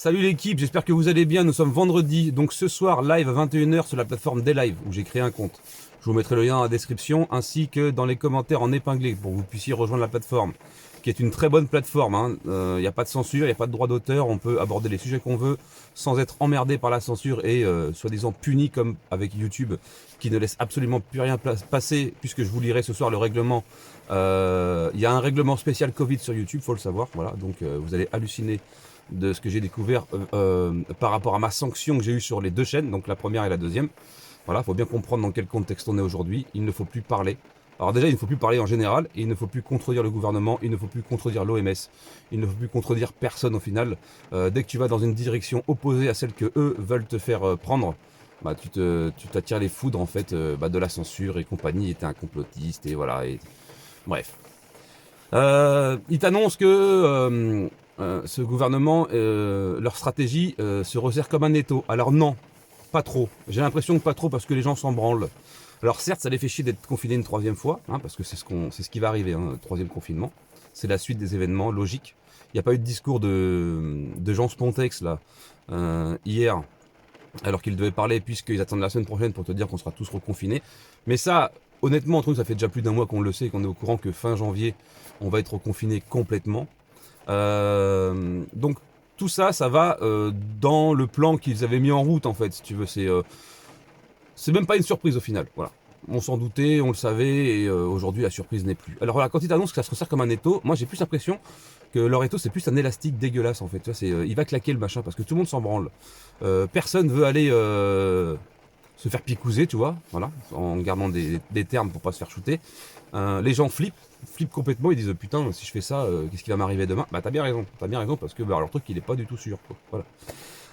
Salut l'équipe, j'espère que vous allez bien, nous sommes vendredi, donc ce soir live à 21h sur la plateforme Daylive où j'ai créé un compte. Je vous mettrai le lien dans la description ainsi que dans les commentaires en épinglé pour que vous puissiez rejoindre la plateforme, qui est une très bonne plateforme. Il n'y a pas de censure, il n'y a pas de droit d'auteur, on peut aborder les sujets qu'on veut sans être emmerdé par la censure et soi-disant puni comme avec YouTube qui ne laisse absolument plus rien passer, puisque je vous lirai ce soir le règlement. Il y a un règlement spécial Covid sur YouTube, faut le savoir, voilà, donc vous allez halluciner de ce que j'ai découvert par rapport à ma sanction que j'ai eue sur les deux chaînes, donc la première et la deuxième. Voilà, il faut bien comprendre dans quel contexte on est aujourd'hui. Il ne faut plus parler. Alors déjà, il ne faut plus parler en général, il ne faut plus contredire le gouvernement, il ne faut plus contredire l'OMS, il ne faut plus contredire personne au final. Dès que tu vas dans une direction opposée à celle que eux veulent te faire prendre, bah, tu t'attires les foudres en fait de la censure et compagnie, et t'es un complotiste et voilà. Et... Bref. Ils t'annoncent que ce gouvernement, leur stratégie se resserre comme un étau. Alors non, pas trop. J'ai l'impression que pas trop parce que les gens s'en branlent. Alors certes, ça les fait chier d'être confinés une troisième fois, parce que c'est ce qui va arriver, le troisième confinement. C'est la suite des événements logiques. Il n'y a pas eu de discours de Jean Spontex là hier, alors qu'ils devaient parler puisqu'ils attendent la semaine prochaine pour te dire qu'on sera tous reconfinés. Mais ça, honnêtement, entre nous, ça fait déjà plus d'un mois qu'on le sait, qu'on est au courant que fin janvier, on va être reconfinés complètement. Donc tout ça, ça va dans le plan qu'ils avaient mis en route en fait, si tu veux. C'est même pas une surprise au final. Voilà. On s'en doutait, on le savait, et aujourd'hui la surprise n'est plus. Alors voilà, quand ils t'annoncent que ça se resserre comme un étau, moi j'ai plus l'impression que leur étau c'est plus un élastique dégueulasse en fait. Tu vois, il va claquer le machin parce que tout le monde s'en branle. Personne veut aller se faire picouser, tu vois, voilà, en gardant des termes pour pas se faire shooter. Les gens flippent complètement, ils disent putain, si je fais ça, qu'est-ce qui va m'arriver demain? Bah t'as bien raison parce que leur truc il est pas du tout sûr, quoi. Voilà.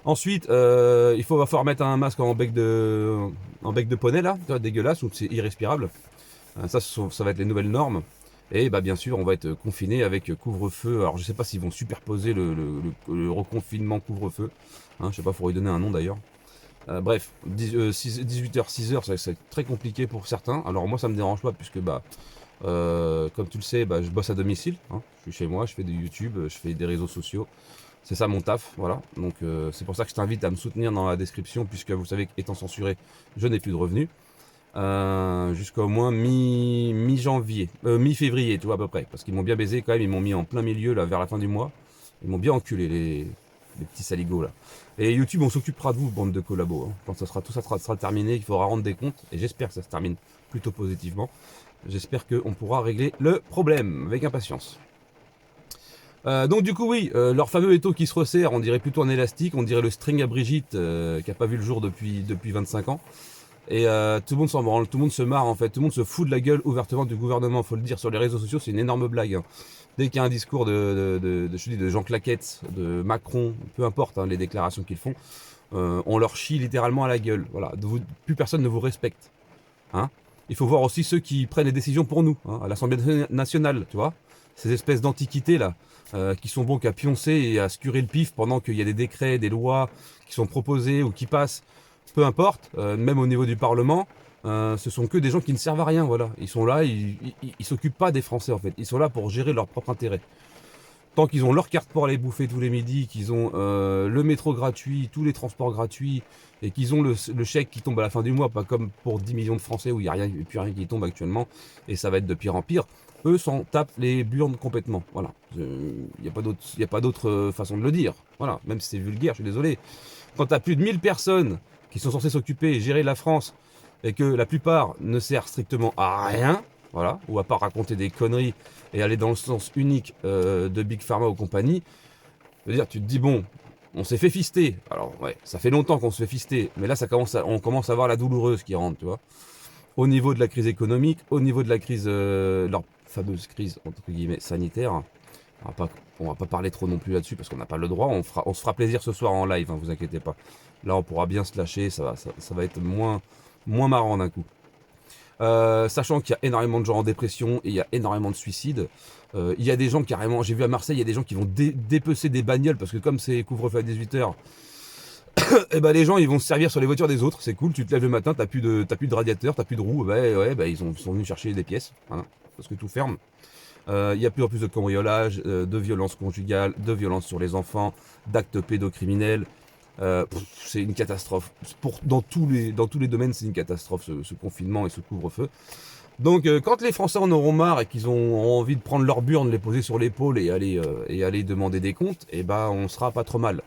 Ensuite, il va falloir mettre un masque en bec de poney là, tu vois, dégueulasse, ou c'est irrespirable. Ça va être les nouvelles normes. Et bah bien sûr, on va être confiné avec couvre-feu. Alors je sais pas s'ils vont superposer le reconfinement couvre-feu. Je sais pas, faudrait lui donner un nom d'ailleurs. Bref, 18h, 6h, c'est très compliqué pour certains. Alors moi ça me dérange pas puisque comme tu le sais, je bosse à domicile. Je suis chez moi, je fais du YouTube, je fais des réseaux sociaux. C'est ça mon taf, voilà. Donc c'est pour ça que je t'invite à me soutenir dans la description, puisque vous savez qu'étant censuré, je n'ai plus de revenus. Jusqu'à au moins mi-janvier, mi-février, tu vois, à peu près. Parce qu'ils m'ont bien baisé quand même, ils m'ont mis en plein milieu, là, vers la fin du mois. Ils m'ont bien enculé, les petits saligots, là. Et YouTube, on s'occupera de vous, bande de collabos. Quand tout ça sera terminé, il faudra rendre des comptes. Et j'espère que ça se termine plutôt positivement. J'espère qu'on pourra régler le problème avec impatience. Donc du coup oui, leur fameux étau qui se resserre, on dirait plutôt un élastique, on dirait le string à Brigitte qui a pas vu le jour depuis 25 ans. Et tout le monde s'en branle, tout le monde se marre en fait, tout le monde se fout de la gueule ouvertement du gouvernement, faut le dire, sur les réseaux sociaux c'est une énorme blague. Dès qu'il y a un discours de Jean Claquette, de Macron, peu importe les déclarations qu'ils font, on leur chie littéralement à la gueule. Voilà, plus personne ne vous respecte. Il faut voir aussi ceux qui prennent les décisions pour nous, à l'Assemblée nationale, tu vois. Ces espèces d'antiquités là, qui sont bons qu'à pioncer et à se curer le pif pendant qu'il y a des décrets, des lois qui sont proposés ou qui passent, peu importe, même au niveau du Parlement, ce sont que des gens qui ne servent à rien, voilà. Ils sont là, ils s'occupent pas des Français en fait, ils sont là pour gérer leur propre intérêt. Tant qu'ils ont leur carte pour aller bouffer tous les midis, qu'ils ont le métro gratuit, tous les transports gratuits, et qu'ils ont le chèque qui tombe à la fin du mois, pas comme pour 10 millions de Français où il n'y a plus rien qui tombe actuellement, et ça va être de pire en pire, eux s'en tapent les burnes complètement. Voilà. Il n'y a pas d'autre façon de le dire. Voilà. Même si c'est vulgaire, je suis désolé. Quand tu as plus de 1000 personnes qui sont censées s'occuper et gérer la France, et que la plupart ne servent strictement à rien, voilà, ou à part raconter des conneries et aller dans le sens unique de Big Pharma ou compagnie, je veux dire, tu te dis, bon, on s'est fait fister. Alors, ouais, ça fait longtemps qu'on se fait fister, mais là, on commence à voir la douloureuse qui rentre, tu vois. Au niveau de la crise économique, au niveau de la crise, leur fameuse crise, entre guillemets, sanitaire. On va pas parler trop non plus là-dessus parce qu'on n'a pas le droit. On se fera plaisir ce soir en live, vous inquiétez pas. Là, on pourra bien se lâcher, ça va être moins marrant d'un coup. Sachant qu'il y a énormément de gens en dépression et il y a énormément de suicides. Il y a des gens carrément, j'ai vu à Marseille, il y a des gens qui vont dépecer des bagnoles parce que comme c'est couvre-feu à 18h, et les gens ils vont se servir sur les voitures des autres, c'est cool, tu te lèves le matin, t'as plus de radiateur, t'as plus de roues, ils sont venus chercher des pièces, parce que tout ferme. Il y a plus en plus de cambriolages, de violences conjugales, de violences sur les enfants, d'actes pédocriminels. C'est une catastrophe. Dans tous les domaines, c'est une catastrophe, ce confinement et ce couvre-feu. Donc quand les Français en auront marre et qu'ils ont envie de prendre leur burne, les poser sur l'épaule et aller demander des comptes, eh ben on sera pas trop mal.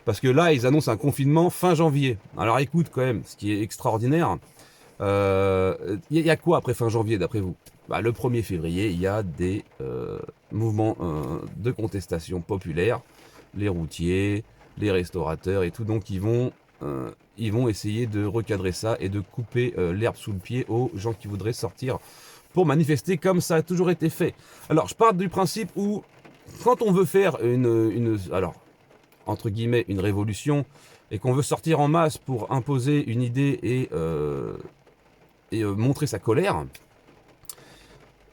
Parce que là, ils annoncent un confinement fin janvier. Alors écoute quand même, ce qui est extraordinaire, y a quoi après fin janvier d'après vous? Bah, le 1er février, il y a des mouvements de contestation populaire, les routiers, les restaurateurs et tout, donc ils vont essayer de recadrer ça et de couper l'herbe sous le pied aux gens qui voudraient sortir pour manifester comme ça a toujours été fait. Alors je pars du principe où quand on veut faire alors entre guillemets une révolution et qu'on veut sortir en masse pour imposer une idée et montrer sa colère,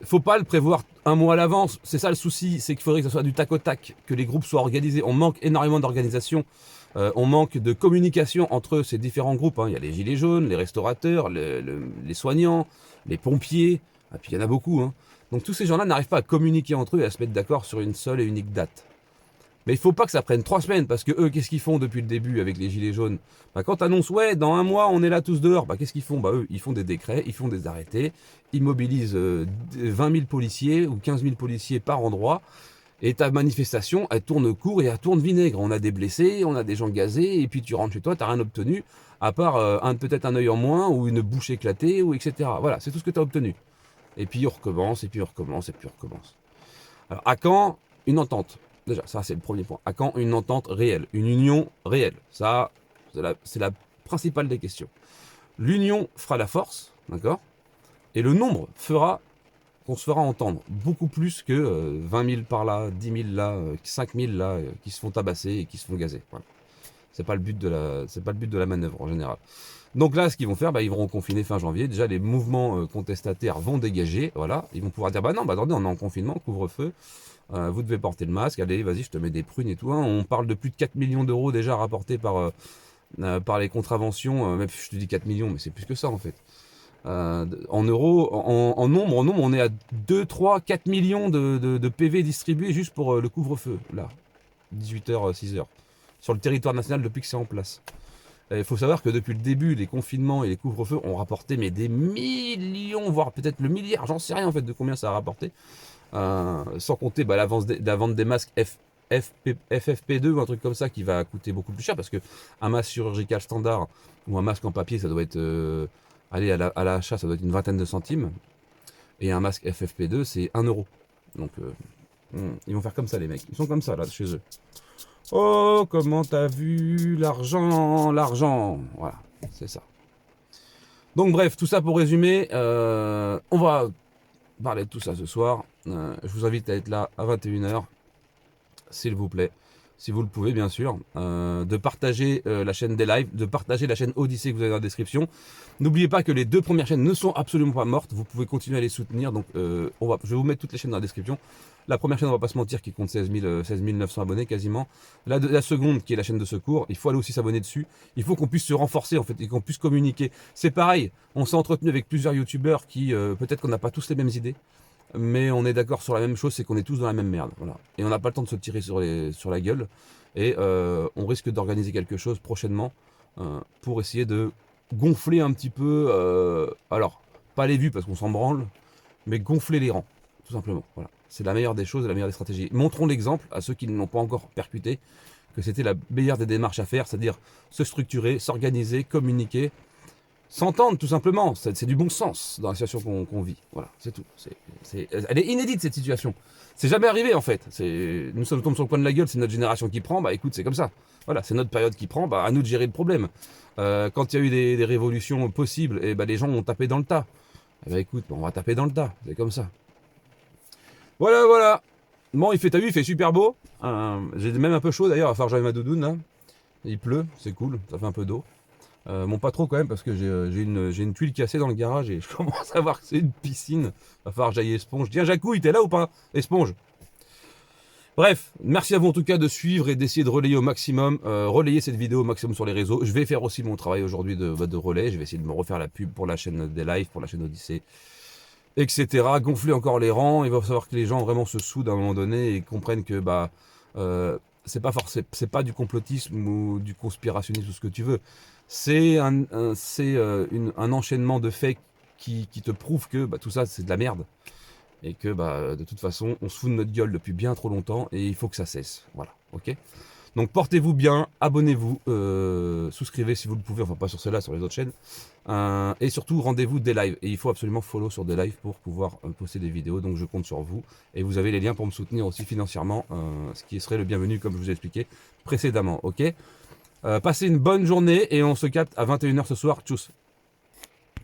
faut pas le prévoir un mois à l'avance. C'est ça le souci, c'est qu'il faudrait que ce soit du tac au tac, que les groupes soient organisés. On manque énormément d'organisation, on manque de communication entre ces différents groupes. Il y a les gilets jaunes, les restaurateurs, les soignants, les pompiers, et puis il y en a beaucoup. Donc tous ces gens-là n'arrivent pas à communiquer entre eux et à se mettre d'accord sur une seule et unique date. Mais il faut pas que ça prenne 3 semaines, parce que eux, qu'est-ce qu'ils font depuis le début avec les gilets jaunes? Quand t'annonces, ouais, dans un mois, on est là tous dehors, qu'est-ce qu'ils font? Eux, ils font des décrets, ils font des arrêtés, ils mobilisent 20 000 policiers ou 15 000 policiers par endroit, et ta manifestation, elle tourne court et elle tourne vinaigre. On a des blessés, on a des gens gazés, et puis tu rentres chez toi, t'as rien obtenu, à part peut-être un œil en moins, ou une bouche éclatée, ou etc. Voilà, c'est tout ce que t'as obtenu. Et puis on recommence, et puis on recommence, et puis on recommence. Alors, à quand une entente? Déjà, ça c'est le premier point. À quand une entente réelle, une union réelle? Ça, c'est la principale des questions. L'union fera la force, d'accord? Et le nombre fera qu'on se fera entendre beaucoup plus que 20 000 par là, 10 000 là, 5 000 là, qui se font tabasser et qui se font gazer. Voilà. C'est pas le but de la manœuvre en général. Donc là, ce qu'ils vont faire, ils vont confiner fin janvier. Déjà, les mouvements contestataires vont dégager. Voilà, ils vont pouvoir dire, non, attendez, on est en confinement, couvre-feu. Vous devez porter le masque. Allez, vas-y, je te mets des prunes et tout. On parle de plus de 4 millions d'euros déjà rapportés par les contraventions. Même je te dis 4 millions, mais c'est plus que ça en fait. En euros, en nombre, on est à 2, 3, 4 millions de PV distribués juste pour le couvre-feu. Là, 18h, 6h. Sur le territoire national depuis que c'est en place. Il faut savoir que depuis le début, les confinements et les couvre-feux ont rapporté des millions, voire peut-être le milliard, j'en sais rien en fait de combien ça a rapporté. Sans compter la vente des masques FFP2 ou un truc comme ça qui va coûter beaucoup plus cher parce que un masque chirurgical standard ou un masque en papier, ça doit être aller à l'achat, ça doit être une vingtaine de centimes. Et un masque FFP2, c'est 1 euro. Donc ils vont faire comme ça les mecs. Ils sont comme ça là chez eux. Oh, comment t'as vu l'argent, l'argent. Voilà, c'est ça. Donc bref, tout ça pour résumer, on va parler de tout ça ce soir. Je vous invite à être là à 21h, s'il vous plaît, si vous le pouvez bien sûr, de partager la chaîne des lives, de partager la chaîne Odyssée que vous avez dans la description. N'oubliez pas que les 2 premières chaînes ne sont absolument pas mortes, vous pouvez continuer à les soutenir, donc je vais vous mettre toutes les chaînes dans la description. La première chaîne, on va pas se mentir, qui compte 16 900 abonnés quasiment. La seconde, qui est la chaîne de secours, il faut aller aussi s'abonner dessus. Il faut qu'on puisse se renforcer en fait et qu'on puisse communiquer. C'est pareil, on s'est entretenu avec plusieurs youtubeurs qui, peut-être qu'on n'a pas tous les mêmes idées, mais on est d'accord sur la même chose, c'est qu'on est tous dans la même merde. Voilà. Et on n'a pas le temps de se tirer sur la gueule. Et on risque d'organiser quelque chose prochainement pour essayer de gonfler un petit peu, alors, pas les vues parce qu'on s'en branle, mais gonfler les rangs, tout simplement. Voilà. C'est la meilleure des choses et la meilleure des stratégies. Montrons l'exemple à ceux qui ne l'ont pas encore percuté, que c'était la meilleure des démarches à faire, c'est-à-dire se structurer, s'organiser, communiquer, s'entendre tout simplement. C'est du bon sens dans la situation qu'on vit. Voilà, c'est tout. Elle est inédite cette situation. C'est jamais arrivé en fait. Nous sommes tombés sur le coin de la gueule, c'est notre génération qui prend, écoute, c'est comme ça. Voilà, c'est notre période qui prend, à nous de gérer le problème. Quand il y a eu des révolutions possibles, et les gens ont tapé dans le tas. Écoute, on va taper dans le tas, c'est comme ça. Voilà. Bon, t'as vu, il fait super beau. J'ai même un peu chaud d'ailleurs, à faire j'aille ma doudoune là. Il pleut, c'est cool, ça fait un peu d'eau. Bon, pas trop quand même, parce que j'ai une tuile cassée dans le garage et je commence à voir que c'est une piscine. Va falloir que j'aille Esponge. Tiens, Jacouille, t'es là ou pas? Esponge. Bref, merci à vous en tout cas de suivre et d'essayer de relayer au maximum, relayer cette vidéo au maximum sur les réseaux. Je vais faire aussi mon travail aujourd'hui de relais. Je vais essayer de me refaire la pub pour la chaîne des lives, pour la chaîne Odyssée. etc. Gonfler encore les rangs. Il va falloir que les gens vraiment se soudent à un moment donné et comprennent que c'est pas forcément, c'est pas du complotisme ou du conspirationnisme ou ce que tu veux. C'est un enchaînement de faits qui te prouve que tout ça c'est de la merde et que de toute façon on se fout de notre gueule depuis bien trop longtemps et il faut que ça cesse. Voilà, ok. Donc portez-vous bien, abonnez-vous, souscrivez si vous le pouvez, enfin pas sur celle-là, sur les autres chaînes. Et surtout rendez-vous des lives. Et il faut absolument follow sur des lives pour pouvoir poster des vidéos. Donc je compte sur vous. Et vous avez les liens pour me soutenir aussi financièrement, ce qui serait le bienvenu comme je vous ai expliqué précédemment. Ok. Passez une bonne journée et on se capte à 21h ce soir. Tchuss.